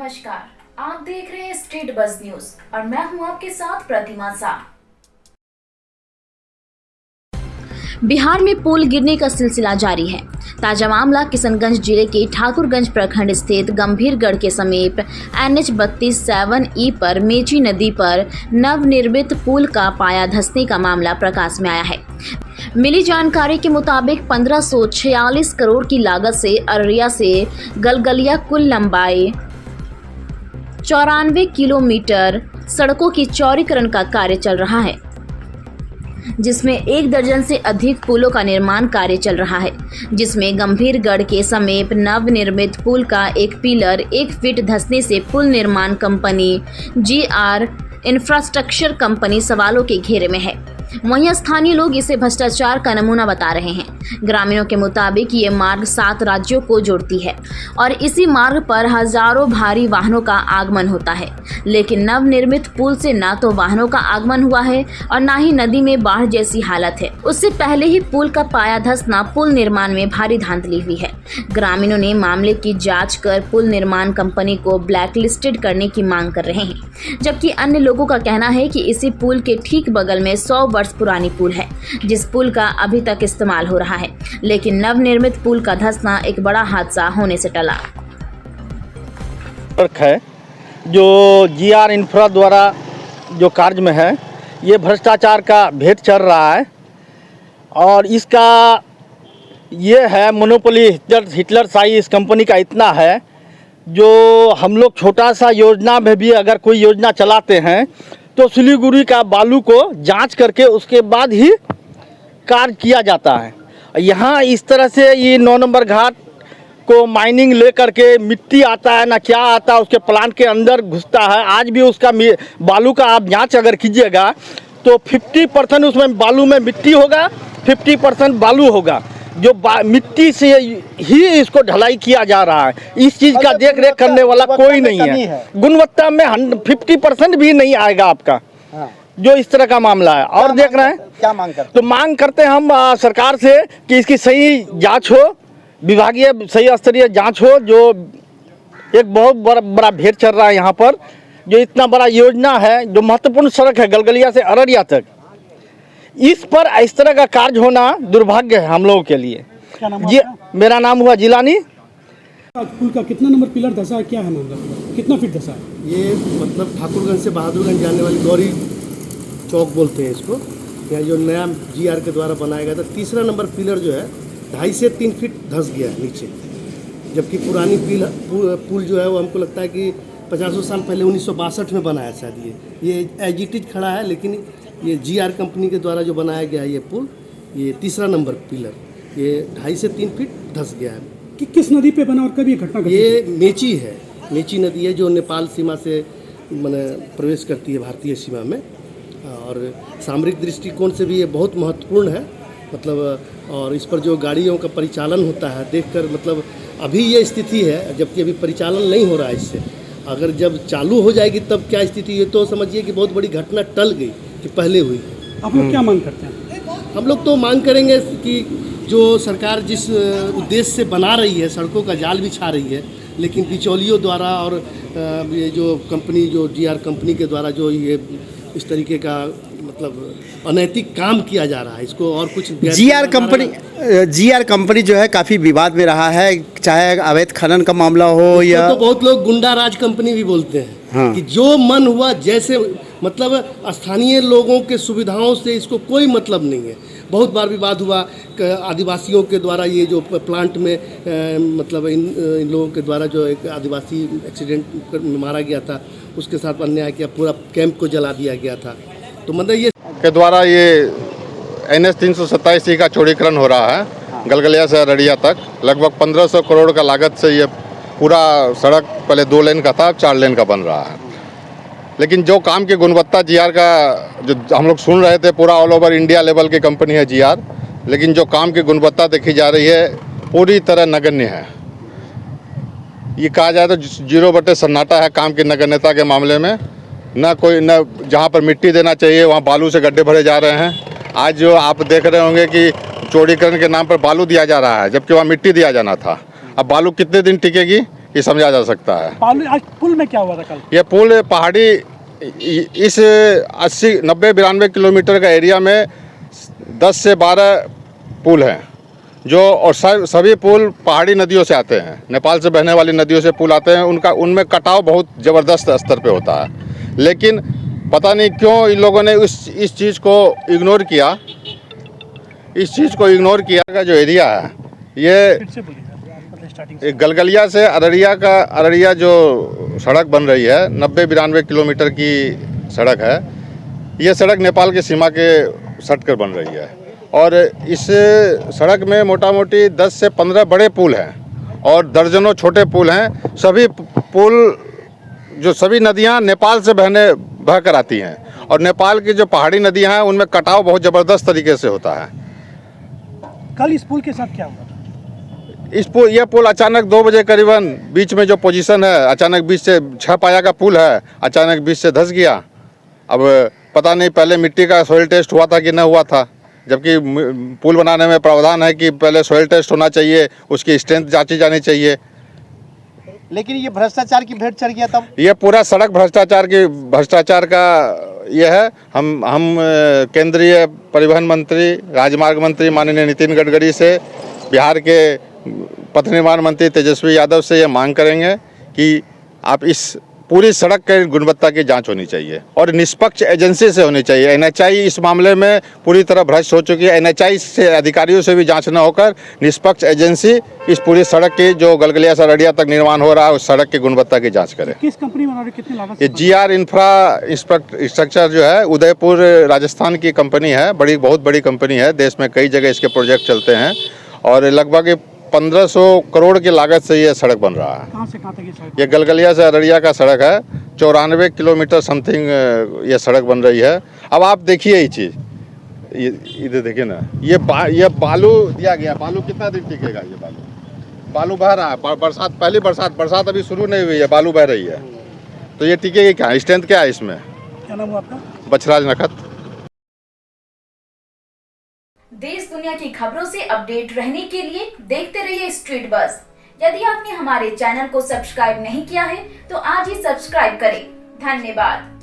नमस्कार, आप देख रहे हैं स्टेट बज़ न्यूज और मैं हूं आपके साथ प्रतिमा शाह। बिहार में पुल गिरने का सिलसिला जारी है। ताजा मामला किशनगंज जिले के ठाकुरगंज प्रखंड स्थित गंभीरगढ़ के समीप NH 32/7E पर मेची नदी पर नवनिर्मित पुल का पाया धंसने का मामला प्रकाश में आया है। मिली जानकारी के मुताबिक 1546 करोड़ की लागत से अररिया से गलगलिया कुल लंबाई 94 किलोमीटर सड़कों की चौड़ीकरण का कार्य चल रहा है, जिसमें 1 दर्जन से अधिक पुलों का निर्माण कार्य चल रहा है, जिसमें गंभीरगढ़ के समीप नवनिर्मित पुल का एक पिलर 1 फीट धंसने से पुल निर्माण कंपनी GR इंफ्रास्ट्रक्चर कंपनी सवालों के घेरे में है। वहीं स्थानीय लोग इसे भ्रष्टाचार का नमूना बता रहे हैं। ग्रामीणों के मुताबिक ये मार्ग 7 राज्यों को जोड़ती है और इसी मार्ग पर हजारों भारी वाहनों का आगमन होता है, लेकिन नवनिर्मित पुल से ना तो वाहनों का आगमन हुआ है और ना ही नदी में बाढ़ जैसी हालत है। उससे पहले ही पुल का पाया धंसना पुल निर्माण में भारी धांधली हुई है। ग्रामीणों ने मामले की जाँच कर पुल निर्माण कंपनी को ब्लैकलिस्टेड करने की मांग कर रहे हैं, जबकि अन्य लोगों का कहना है कि इसी पुल के ठीक बगल में 100 वर्ष पुरानी पुल है, जिस पुल का अभी तक इस्तेमाल हो रहा है, लेकिन नवनिर्मित पुल का धंसना एक बड़ा हादसा होने से टला। है जो GR इंफ्रा द्वारा जो कार्य में है, ये भ्रष्टाचार का भेद चल रहा है और इसका ये है मोनोपोली हिटलरशाही इस कंपनी का इतना है, जो हम लोग छोटा सा योजना में भी अगर कोई योजना चलाते हैं तो सिलीगुड़ी का बालू को जांच करके उसके बाद ही कार्य किया जाता है। यहाँ इस तरह से ये 9 नंबर घाट को माइनिंग ले करके मिट्टी आता है ना क्या आता है, उसके प्लांट के अंदर घुसता है। आज भी उसका बालू का आप जांच अगर कीजिएगा तो 50% उसमें बालू में मिट्टी होगा, 50% बालू होगा। जो मिट्टी से ही इसको ढलाई किया जा रहा है। इस चीज़ का देख रेख करने वाला कोई नहीं है। गुणवत्ता में 50% भी नहीं आएगा आपका। जो इस तरह का मामला है और देख रहे हैं। क्या मांग करते हैं? तो मांग करते हैं हम सरकार से कि इसकी सही जांच हो, विभागीय सही स्तरीय जांच हो। जो एक बहुत बड़ा भेद चल रहा है यहाँ पर, जो इतना बड़ा योजना है, जो महत्वपूर्ण सड़क है गलगलिया से अररिया तक, इस पर इस तरह का कार्य होना दुर्भाग्य है हम लोगों के लिए। क्या नाम जी, मेरा नाम हुआ जिलानी। पुल का कितना नंबर पिलर धसा है, क्या है मामला, कितना फीट धसा है? ये मतलब ठाकुरगंज से बहादुरगंज जाने वाली गौरी चौक बोलते हैं इसको। यहाँ जो नया GR के द्वारा बनाया गया था, तीसरा नंबर पिलर जो है 2.5 से 3 फीट धंस गया है नीचे, जबकि पुरानी पुल जो है वो हमको लगता है कि 50 साल पहले 1962 में बनाया शायद। ये एज इट इज खड़ा है, लेकिन ये GR कंपनी के द्वारा जो बनाया गया है ये पुल, ये तीसरा नंबर पिलर, ये 2.5 से 3 फीट धंस गया है। कि किस नदी पे बना और कब ये घटना घटी? ये मेची है, मेची नदी है जो नेपाल सीमा से मैंने प्रवेश करती है भारतीय सीमा में, और सामरिक दृष्टिकोण से भी ये बहुत महत्वपूर्ण है। मतलब और इस पर जो गाड़ियों का परिचालन होता है देखकर, मतलब अभी ये स्थिति है, जबकि अभी परिचालन नहीं हो रहा है इससे। अगर जब चालू हो जाएगी तब क्या स्थिति है, तो समझिए कि बहुत बड़ी घटना टल गई कि पहले हुई। आप लोग क्या मांग करते हैं? हम लोग तो मांग करेंगे कि जो सरकार जिस उद्देश्य से बना रही है, सड़कों का जाल बिछा रही है, लेकिन बिचौलियों द्वारा और ये जो कंपनी, जो GR कंपनी के द्वारा जो ये इस तरीके का मतलब अनैतिक काम किया जा रहा है, इसको और कुछ GR कंपनी जो है काफ़ी विवाद में रहा है, चाहे अवैध खनन का मामला हो या तो बहुत लोग गुंडा राज कंपनी भी बोलते हैं। हाँ। कि जो मन हुआ जैसे, मतलब स्थानीय लोगों के सुविधाओं से इसको कोई मतलब नहीं है। बहुत बार विवाद हुआ आदिवासियों के द्वारा, ये जो प्लांट में मतलब इन लोगों के द्वारा जो एक आदिवासी एक्सीडेंट में मारा गया था, उसके साथ अन्याय किया, पूरा कैंप को जला दिया गया था। तो मतलब ये के द्वारा ये NH 327 का चौड़ीकरण हो रहा है गलगलिया से अररिया तक। लगभग 1500 करोड़ का लागत से ये पूरा सड़क पहले 2 लेन का था, अब 4 लेन का बन रहा है। लेकिन जो काम की गुणवत्ता GR का जो हम लोग सुन रहे थे, पूरा ऑल ओवर इंडिया लेवल की कंपनी है GR, लेकिन जो काम की गुणवत्ता देखी जा रही है पूरी तरह नगण्य है। ये कहा जाए तो 0 सन्नाटा है काम की नगण्यता के मामले में। न कोई, न जहाँ पर मिट्टी देना चाहिए वहाँ बालू से गड्ढे भरे जा रहे हैं। आज जो आप देख रहे होंगे कि चौड़ीकरण के नाम पर बालू दिया जा रहा है, जबकि वहाँ मिट्टी दिया जाना था। अब बालू कितने दिन टिकेगी ये समझा जा सकता है। आज पुल में क्या हुआ था कल? ये पुल पहाड़ी इस 80-90-92 किलोमीटर का एरिया में 10 से 12 पुल हैं जो, और सभी पुल पहाड़ी नदियों से आते हैं, नेपाल से बहने वाली नदियों से पुल आते हैं। उनमें कटाव बहुत ज़बरदस्त स्तर पे होता है, लेकिन पता नहीं क्यों इन लोगों ने इस चीज़ को इग्नोर किया। इस चीज़ को इग्नोर किया का जो एरिया है ये गलगलिया से अररिया जो सड़क बन रही है 90-92 किलोमीटर की सड़क है। ये सड़क नेपाल की सीमा के सट कर बन रही है और इस सड़क में मोटा मोटी 10 से 15 बड़े पुल हैं और दर्जनों छोटे पुल हैं। सभी पुल जो सभी नदियां नेपाल से बह कर आती हैं और नेपाल की जो पहाड़ी नदियां हैं उनमें कटाव बहुत ज़बरदस्त तरीके से होता है। कल इस पुल के साथ क्या हुआ? यह पुल अचानक 2 बजे करीबन बीच में जो पोजीशन है, अचानक बीच से 6 पाया का पुल है, अचानक बीच से धंस गया। अब पता नहीं पहले मिट्टी का सॉइल टेस्ट हुआ था कि न हुआ था, जबकि पुल बनाने में प्रावधान है कि पहले सॉइल टेस्ट होना चाहिए, उसकी स्ट्रेंथ जांची जानी चाहिए। लेकिन ये भ्रष्टाचार की भेंट चढ़ गया तब। ये पूरा सड़क भ्रष्टाचार का ये है। हम केंद्रीय परिवहन मंत्री, राजमार्ग मंत्री माननीय नितिन गडकरी से, बिहार के पथ निर्माण मंत्री तेजस्वी यादव से ये मांग करेंगे कि आप इस पूरी सड़क की गुणवत्ता की जांच होनी चाहिए और निष्पक्ष एजेंसी से होनी चाहिए। एनएचआई इस मामले में पूरी तरह भ्रष्ट हो चुकी है। एनएचआई से अधिकारियों से भी जांच न होकर निष्पक्ष एजेंसी इस पूरी सड़क की जो गलगलिया से अररिया तक निर्माण हो रहा है उस सड़क की गुणवत्ता की जांच करे। किस कंपनी बना रही है, कितनी लागत? ये GR इंफ्रास्ट्रक्चर जो है उदयपुर राजस्थान की कंपनी है, बहुत बड़ी कंपनी है। देश में कई जगह इसके प्रोजेक्ट चलते हैं और लगभग 1500 करोड़ की लागत से ये सड़क बन रहा है। कहाँ से कहाँ तक ये सड़क? ये गलगलिया से अररिया का सड़क है, 94 किलोमीटर समथिंग ये सड़क बन रही है। अब आप देखिए ये चीज़, इधर देखिए ना, ये बालू दिया गया। बालू कितना दिन टिकेगा? ये बालू बह रहा है। पहली बरसात अभी शुरू नहीं हुई है, बालू बह रही है, तो ये टिकेगी क्या? स्ट्रेंथ क्या है इसमें? क्या नाम हुआ आपका? बछराज नखत। देश दुनिया की खबरों से अपडेट रहने के लिए देखते रहिए स्ट्रीट बज़। यदि आपने हमारे चैनल को सब्सक्राइब नहीं किया है तो आज ही सब्सक्राइब करें। धन्यवाद।